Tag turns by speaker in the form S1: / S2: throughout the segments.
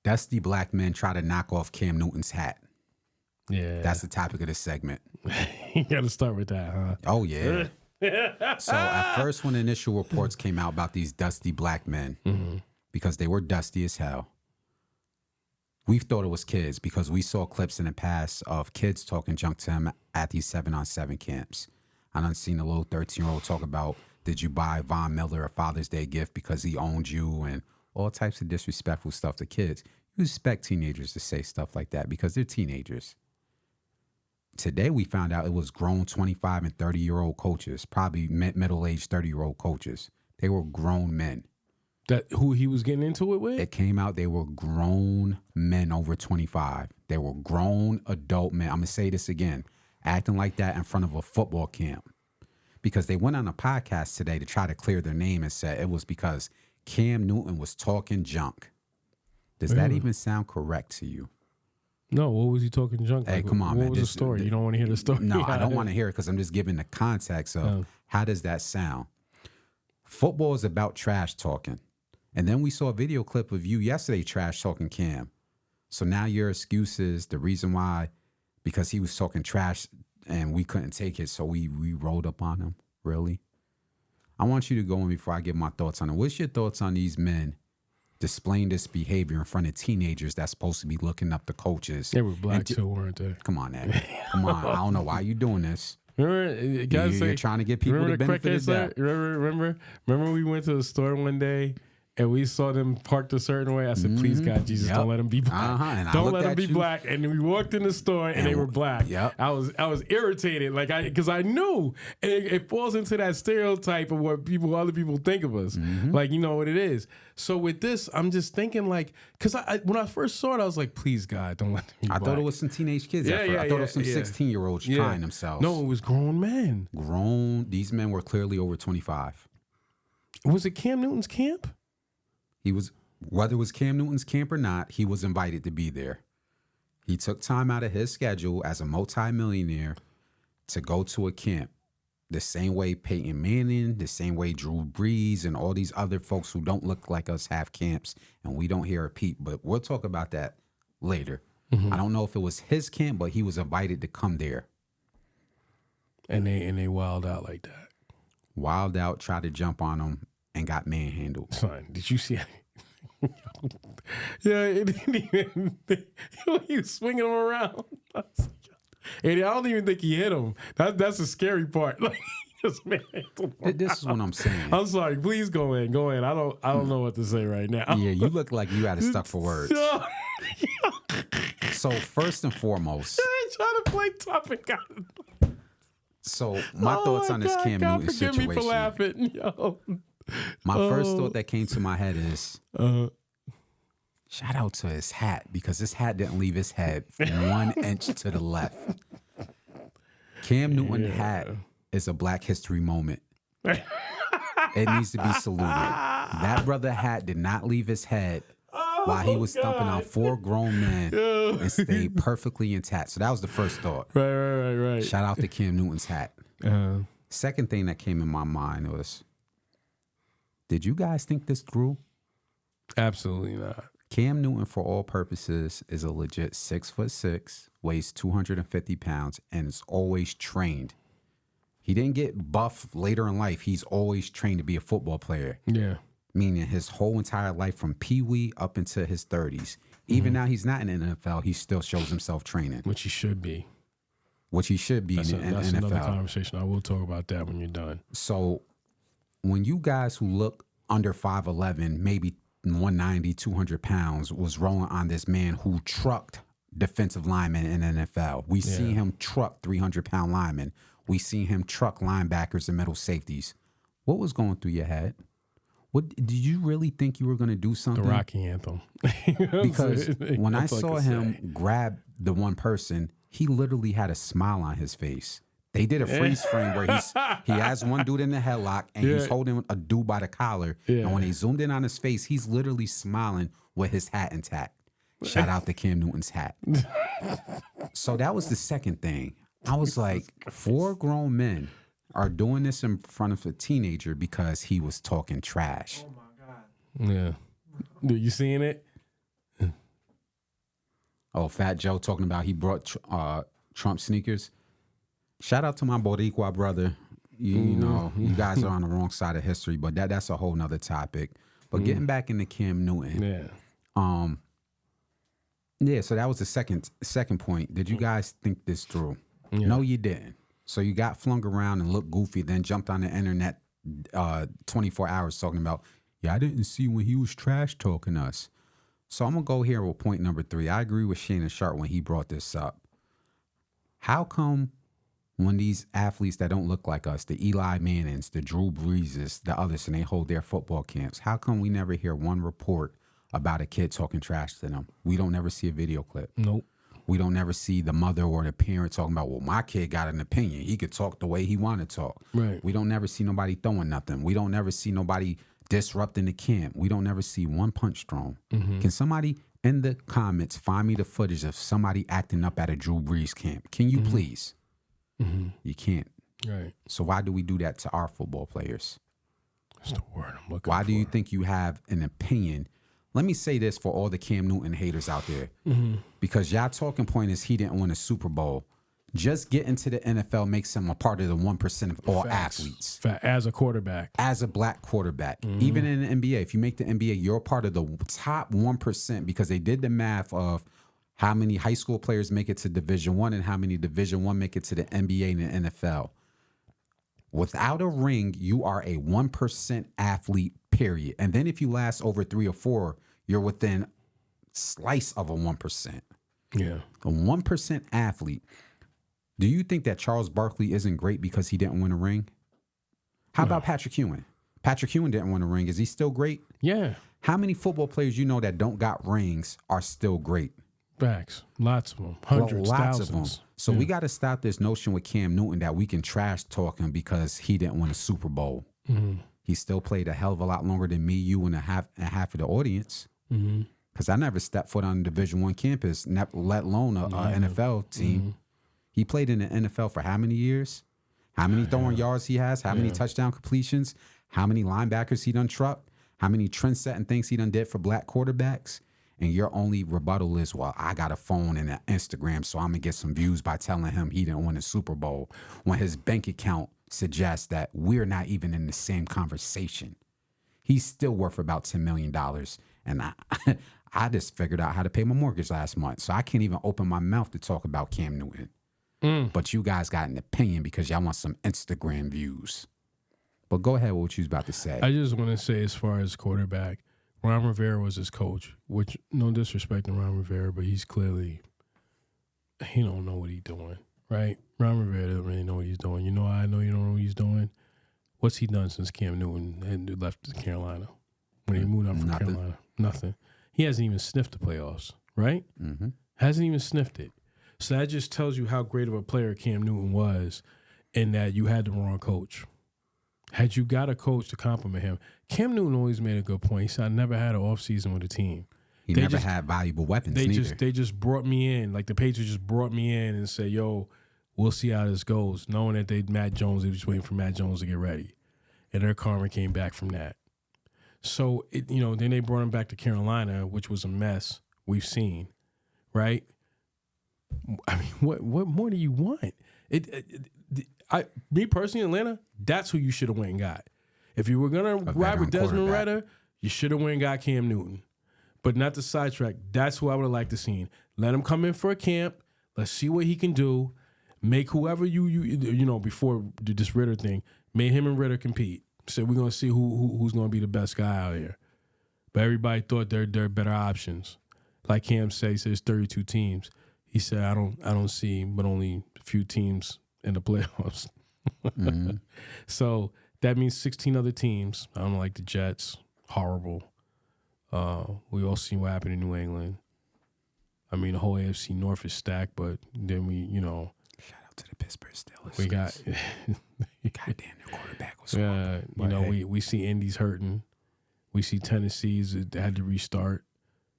S1: Dusty black men try to knock off Cam Newton's hat.
S2: Yeah.
S1: That's the topic of this segment.
S2: You got to start with that, huh?
S1: Oh, yeah. So at first, when initial reports came out about these dusty black men, because they were dusty as hell, we thought it was kids because we saw clips in the past of kids talking junk to him at these 7-on-7 camps. I done seen a little 13-year-old talk about, did you buy Von Miller a Father's Day gift because he owned you, and all types of disrespectful stuff to kids. You expect teenagers to say stuff like that because they're teenagers. Today, we found out it was grown 25 and 30-year-old coaches, probably middle-aged 30-year-old coaches. They were grown men.
S2: That who he was getting into it with?
S1: It came out they were grown men over 25. They were grown adult men. I'm going to say this again, acting like that in front of a football camp. Because they went on a podcast today to try to clear their name and said it was because Cam Newton was talking junk. Does that even sound correct to you?
S2: No, what was he talking junk?
S1: Hey,
S2: like,
S1: come on,
S2: what
S1: man.
S2: Was the story? You don't want to hear the story?
S1: No, I don't want to hear it because I'm just giving the context of how does that sound. Football is about trash talking. And then we saw a video clip of you yesterday trash talking Cam. So now your excuse is the reason why, because he was talking trash and we couldn't take it, so we rolled up on him. Really? I want you to go in before I give my thoughts on it. What's your thoughts on these men displaying this behavior in front of teenagers that's supposed to be looking up the coaches?
S2: They were black too, weren't they?
S1: Come on, Ed. Come on. I don't know why you're doing this.
S2: Remember, guys
S1: You're trying to get people the benefit of that.
S2: Remember we went to the store one day and we saw them parked a certain way. I said, please, God, Jesus, don't let them be black. Don't let them be black. And we walked in the store and they were black.
S1: Yep.
S2: I was irritated, because I knew, and it falls into that stereotype of what other people think of us. Like, you know what it is. So with this, I'm just thinking because when I first saw it, I was like, please, God, don't let them be black.
S1: I thought it was some teenage kids. I thought it was some 16-year-olds trying themselves.
S2: No, it was grown men.
S1: These men were clearly over 25.
S2: Was it Cam Newton's camp?
S1: He was, whether it was Cam Newton's camp or not, he was invited to be there. He took time out of his schedule as a multimillionaire to go to a camp. The same way Peyton Manning, the same way Drew Brees, and all these other folks who don't look like us have camps, and we don't hear a peep. But we'll talk about that later. I don't know if it was his camp, but he was invited to come there.
S2: And they wild out like that.
S1: Wild out, tried to jump on him, and got manhandled.
S2: Son, did you see? Yeah, it didn't even. He was swinging him around. And I don't even think he hit him. That's the scary part. Like, just manhandled him.
S1: This is what I'm saying.
S2: I'm sorry. Please go in. I don't know what to say right now.
S1: Yeah, you look like you had it stuck for words. So first and foremost,
S2: I ain't trying to play tough and got it.
S1: So my thoughts on this Cam Newton situation.
S2: Forgive me for laughing, yo.
S1: My first thought that came to my head is, shout out to his hat, because his hat didn't leave his head 1 inch to the left. Cam Newton hat is a Black History moment. It needs to be saluted. That brother hat did not leave his head while he was thumping out 4 grown men and stayed perfectly intact. So that was the first thought.
S2: Right.
S1: Shout out to Cam Newton's hat. Second thing that came in my mind was, did you guys think this through?
S2: Absolutely not.
S1: Cam Newton, for all purposes, is a legit 6'6", weighs 250 pounds, and is always trained. He didn't get buff later in life. He's always trained to be a football player.
S2: Yeah.
S1: Meaning his whole entire life from Pee-wee up into his 30s. Even now he's not in the NFL, he still shows himself training.
S2: Which he should be.
S1: Which he should be in the NFL.
S2: That's another conversation. I will talk about that when you're done.
S1: So when you guys who look under 5'11", maybe 190, 200 pounds, was rolling on this man who trucked defensive linemen in the NFL. We see him truck 300-pound linemen. We see him truck linebackers and middle safeties. What was going through your head? What did you really think you were going to do something?
S2: The Rocky anthem.
S1: Because when I saw him grab the one person, he literally had a smile on his face. They did a freeze frame where he has one dude in the headlock and he's holding a dude by the collar. And when they zoomed in on his face, he's literally smiling with his hat intact. Shout out to Cam Newton's hat. So that was the second thing. I was like, 4 grown men are doing this in front of a teenager because he was talking trash.
S2: Oh my God. Yeah. Dude, you seeing it?
S1: Oh, Fat Joe talking about he brought Trump sneakers. Shout out to my Boricua brother. You know, you guys are on the wrong side of history, but that's a whole nother topic. But getting back into Cam Newton. Yeah, so that was the second point. Did you guys think this through? Yeah. No, you didn't. So you got flung around and looked goofy, then jumped on the internet 24 hours talking about, yeah, I didn't see when he was trash talking us. So I'm going to go here with point number 3. I agree with Shannon Sharp when he brought this up. How come when these athletes that don't look like us, the Eli Mannings, the Drew Breeses, the others, and they hold their football camps, how come we never hear one report about a kid talking trash to them? We don't never see a video clip.
S2: Nope.
S1: We don't never see the mother or the parent talking about, well, my kid got an opinion. He could talk the way he want to talk.
S2: Right.
S1: We don't never see nobody throwing nothing. We don't never see nobody disrupting the camp. We don't never see one punch thrown. Can somebody in the comments find me the footage of somebody acting up at a Drew Brees camp? Can you please? You can't.
S2: Right.
S1: So why do we do that to our football players?
S2: That's the word I'm looking for.
S1: Why do you think you have an opinion? Let me say this for all the Cam Newton haters out there. Because y'all talking point is he didn't win a Super Bowl. Just getting to the NFL makes him a part of the 1% of all athletes.
S2: As a quarterback.
S1: As a black quarterback. Even in the NBA, if you make the NBA, you're a part of the top 1% because they did the math of how many high school players make it to Division I and how many Division I make it to the NBA and the NFL. Without a ring, you are a 1% athlete, period. And then if you last over 3 or 4, you're within slice of a 1%.
S2: Yeah.
S1: A 1% athlete. Do you think that Charles Barkley isn't great because he didn't win a ring? How about Patrick Ewing? Patrick Ewing didn't win a ring. Is he still great?
S2: Yeah.
S1: How many football players you know that don't got rings are still great?
S2: Facts. Lots of them. Hundreds, thousands.
S1: Of them. So we got to stop this notion with Cam Newton that we can trash talk him because he didn't win a Super Bowl. He still played a hell of a lot longer than me, you, and half of the audience. Because I never stepped foot on a Division I campus, let alone a NFL team. He played in the NFL for how many years? How many throwing yards he has? How many touchdown completions? How many linebackers he done trucked? How many trend-setting things he done did for black quarterbacks? And your only rebuttal is, well, I got a phone and an Instagram, so I'm going to get some views by telling him he didn't win a Super Bowl, when his bank account suggests that we're not even in the same conversation. He's still worth about $10 million. And I just figured out how to pay my mortgage last month, so I can't even open my mouth to talk about Cam Newton. But you guys got an opinion because y'all want some Instagram views. But go ahead with what you was about to say.
S2: I just want to say, as far as quarterback, Ron Rivera was his coach, which, no disrespect to Ron Rivera, but he's clearly, he don't know what he's doing, right? Ron Rivera doesn't really know what he's doing. You know how I know you don't know what he's doing? What's he done since Cam Newton had left Carolina? When he moved up from Carolina? Nothing. He hasn't even sniffed the playoffs, right? Hasn't even sniffed it. So that just tells you how great of a player Cam Newton was, and that you had the wrong coach. Had you got a coach to compliment him, Cam Newton always made a good point. He said, I never had an offseason with a team.
S1: He never had valuable weapons neither.
S2: They just brought me in. Like, the Patriots just brought me in and said, yo, we'll see how this goes. Knowing that they were just waiting for Matt Jones to get ready. And their karma came back from that. So, then they brought him back to Carolina, which was a mess we've seen, right? I mean, what more do you want? Me personally, Atlanta, that's who you should have went and got. If you were going to ride with Desmond Ritter, you should have went and got Cam Newton. But not to sidetrack, that's who I would have liked to see. Let him come in for a camp. Let's see what he can do. Make whoever before this Ritter thing, made him and Ritter compete. So we're going to see who's going to be the best guy out here. But everybody thought they're better options. Like Cam said, he says 32 teams. He said, I don't see but only a few teams in the playoffs. So that means 16 other teams. I don't like the Jets. Horrible. We all seen what happened in New England. I mean, the whole AFC North is stacked, but then
S1: shout out to the Pittsburgh Steelers.
S2: We got
S1: goddamn, their quarterback was horrible.
S2: We see Indy's hurting. We see Tennessee's that had to restart.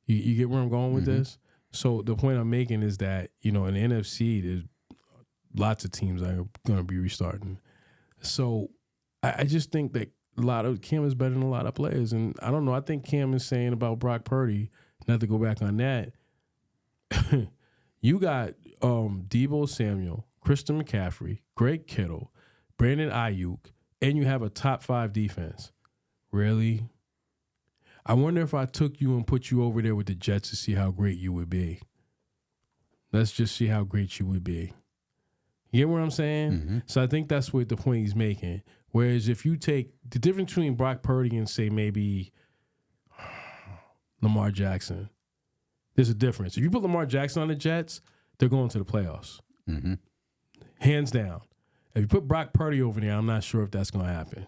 S2: You get where I'm going with this? So the point I'm making is that, in the NFC, there's lots of teams that are going to be restarting. So I just think that Cam is better than a lot of players. And I don't know. I think Cam is saying about Brock Purdy, not to go back on that, you got Deebo Samuel, Christian McCaffrey, Greg Kittle, Brandon Ayuk, and you have a top 5 defense. Really? I wonder if I took you and put you over there with the Jets to see how great you would be. Let's just see how great you would be. You get what I'm saying?
S1: Mm-hmm.
S2: So I think that's what the point he's making. Whereas if you take the difference between Brock Purdy and, say, maybe Lamar Jackson, there's a difference. If you put Lamar Jackson on the Jets, they're going to the playoffs.
S1: Mm-hmm.
S2: Hands down. If you put Brock Purdy over there, I'm not sure if that's going to happen.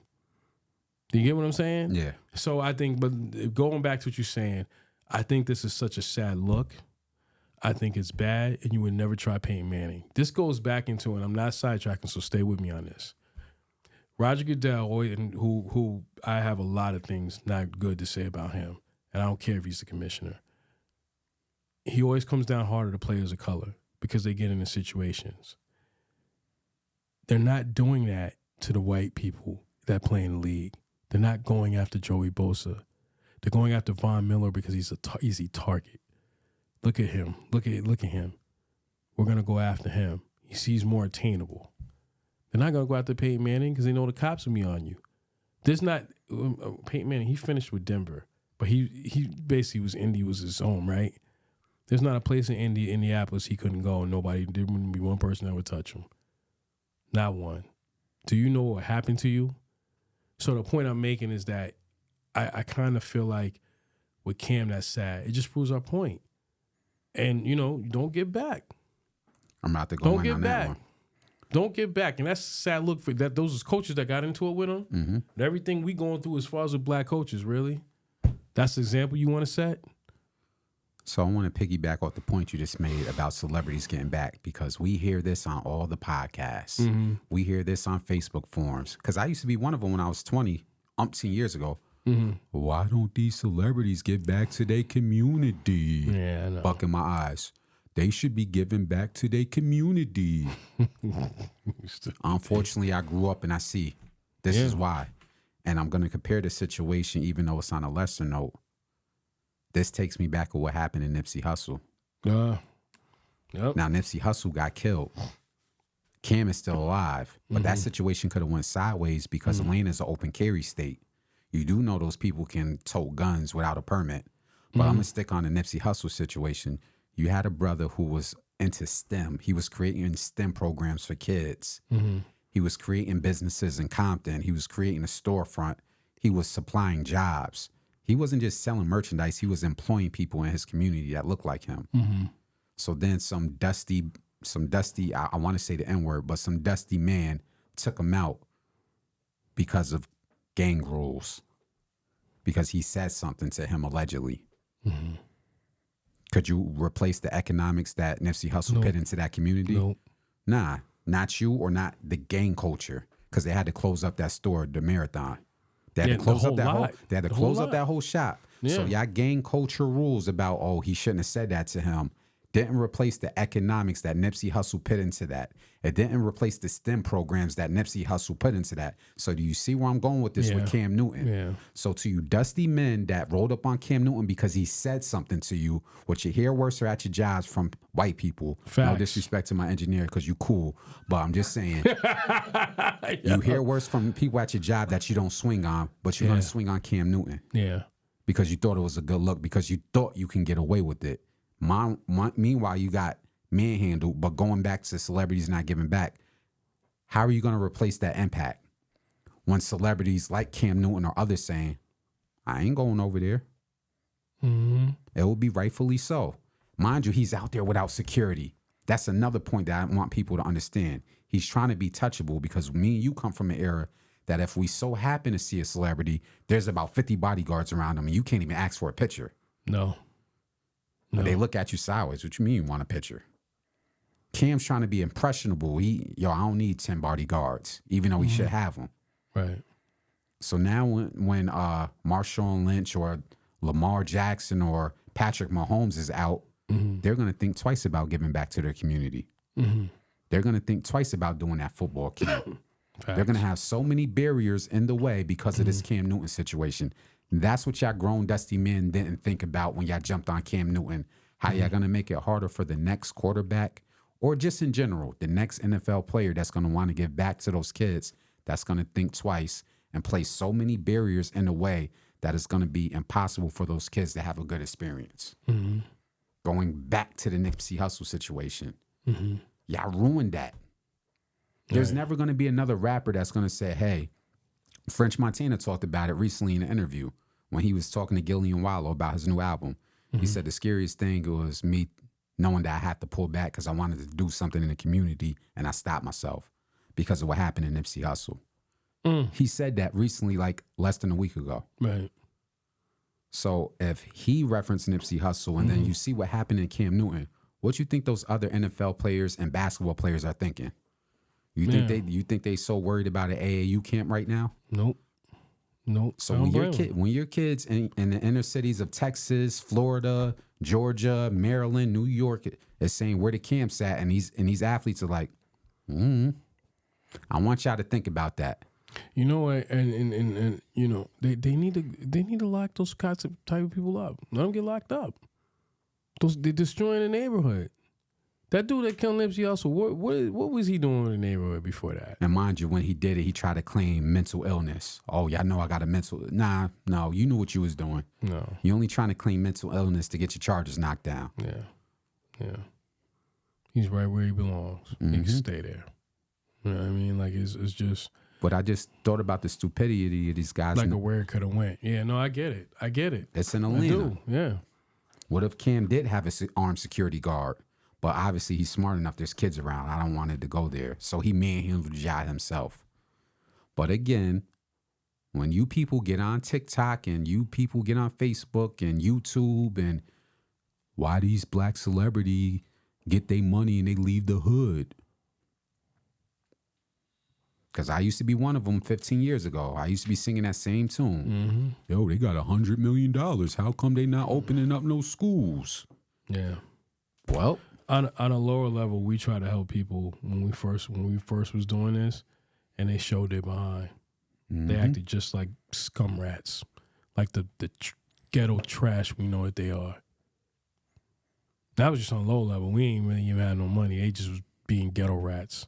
S2: Do you get what I'm saying?
S1: Yeah.
S2: So I think, but going back to what you're saying, I think this is such a sad look. I think it's bad, and you would never try Peyton Manning. This goes back into, and I'm not sidetracking, so stay with me on this. Roger Goodell, who I have a lot of things not good to say about him, and I don't care if he's the commissioner. He always comes down harder to players of color because they get into situations. They're not doing that to the white people that play in the league. They're not going after Joey Bosa. They're going after Von Miller because he's an easy target. Look at him. Look at him. We're going to go after him. He's more attainable. They're not going to go after Peyton Manning because they know the cops will be on you. There's not Peyton Manning. He finished with Denver, but he basically Indy was his home, right? There's not a place in Indianapolis he couldn't go, and there wouldn't be one person that would touch him. Not one. Do you know what happened to you? So the point I'm making is that I kind of feel like with Cam, that's sad. It just proves our point. And, don't get back.
S1: I'm about to go on that one.
S2: Don't get back. And that's a sad look for that. Those coaches that got into it with him.
S1: Mm-hmm.
S2: And everything we going through as far as with black coaches, really? That's the example you want to set?
S1: So I want to piggyback off the point you just made about celebrities getting back, because we hear this on all the podcasts.
S2: Mm-hmm.
S1: We hear this on Facebook forums. Because I used to be one of them when I was 20, umpteen years ago.
S2: Mm-hmm.
S1: Why don't these celebrities get back to their community?
S2: Yeah, I know.
S1: Buck in my eyes. They should be giving back to their community. Unfortunately, I grew up and I see this is why. And I'm going to compare the situation, even though it's on a lesser note. This takes me back to what happened in Nipsey Hussle.
S2: Yep.
S1: Now, Nipsey Hussle got killed. Cam is still alive. But that situation could have went sideways because Atlanta's an open carry state. You do know those people can tote guns without a permit. But I'm going to stick on the Nipsey Hussle situation. You had a brother who was into STEM. He was creating STEM programs for kids. He was creating businesses in Compton. He was creating a storefront. He was supplying jobs. He wasn't just selling merchandise. He was employing people in his community that looked like him. So then some dusty, I want to say the N-word, but some dusty man took him out because of gang rules, because he said something to him allegedly. Could you replace the economics that Nipsey Hussle put into that community?
S2: Nope.
S1: Nah, not you or not the gang culture, because they had to close up that store, the Marathon. They had to close up that whole. They had to close up that whole shop.
S2: Yeah.
S1: So y'all gang culture rules about he shouldn't have said that to him didn't replace the economics that Nipsey Hussle put into that. It didn't replace the STEM programs that Nipsey Hussle put into that. So do you see where I'm going with this with Cam Newton?
S2: Yeah.
S1: So to you dusty men that rolled up on Cam Newton because he said something to you, what you hear worse are at your jobs from white people.
S2: Facts.
S1: No disrespect to my engineer because you cool, but I'm just saying you hear worse from people at your job that you don't swing on, but you're going to swing on Cam Newton.
S2: Yeah.
S1: Because you thought it was a good look, because you thought you can get away with it. Meanwhile, you got manhandled, but going back to celebrities not giving back, how are you going to replace that impact when celebrities like Cam Newton or others saying, I ain't going over there? It will be rightfully so. Mind you, he's out there without security. That's another point that I want people to understand. He's trying to be touchable because me and you come from an era that if we so happen to see a celebrity, there's about 50 bodyguards around him and you can't even ask for a picture.
S2: No.
S1: But they look at you sideways. What you mean you want a picture? Cam's trying to be impressionable. I don't need 10 bodyguards, even though he should have them.
S2: Right.
S1: So now when Marshawn Lynch or Lamar Jackson or Patrick Mahomes is out, they're going to think twice about giving back to their community. They're going to think twice about doing that football camp. They're going to have so many barriers in the way because of this Cam Newton situation. That's what y'all grown dusty men didn't think about when y'all jumped on Cam Newton. How y'all going to make it harder for the next quarterback or just in general, the next NFL player that's going to want to give back to those kids, that's going to think twice and place so many barriers in the way that it's going to be impossible for those kids to have a good experience. Going back to the Nipsey Hussle situation. Y'all ruined that. There's never going to be another rapper that's going to say, hey, French Montana talked about it recently in an interview when he was talking to Gillian Wallow about his new album. He said the scariest thing was me knowing that I had to pull back because I wanted to do something in the community and I stopped myself because of what happened in Nipsey Hussle. He said that recently, like less than a week ago.
S2: Right.
S1: So if he referenced Nipsey Hussle and then you see what happened in Cam Newton, what you think those other NFL players and basketball players are thinking? You think they so worried about an AAU camp right now?
S2: Nope.
S1: So when your kids in the inner cities of Texas, Florida, Georgia, Maryland, New York is saying where the camp's at, and these athletes are like, I want y'all to think about that.
S2: You know what? And you know they need to lock those type of people up. Let them get locked up. They're destroying the neighborhood. That dude that killed Nipsey Hussle, what was he doing in the neighborhood before that?
S1: And mind you, when he did it, he tried to claim mental illness. Oh, y'all know I got a mental... No, you knew what you was doing.
S2: No.
S1: You only trying to claim mental illness to get your charges knocked down.
S2: Yeah. He's right where he belongs. He can stay there. You know what I mean? Like, it's just...
S1: But I just thought about the stupidity of these guys.
S2: Like where it could have went. Yeah, no, I get it.
S1: It's in Atlanta.
S2: I do, yeah.
S1: What if Cam did have an armed security guard? But obviously he's smart enough. There's kids around. I don't want it to go there. So he manhandled the job himself. But again, when you people get on TikTok and you people get on Facebook and YouTube and why these black celebrity get their money and they leave the hood? Because I used to be one of them 15 years ago. I used to be singing that same tune. Yo, they got $100 million. How come they not opening up no schools?
S2: Yeah.
S1: Well,
S2: on a lower level, we try to help people when we first was doing this, and they showed their behind. They acted just like scum rats, like the ghetto trash we know that they are. That was just on a low level. We ain't really even had no money. They just was being ghetto rats.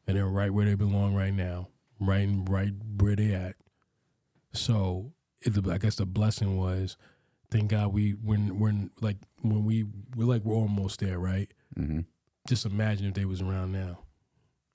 S2: And they're right where they belong right now, right where they at. So I guess the blessing was, thank God we're almost there, right? Just imagine if they was around now.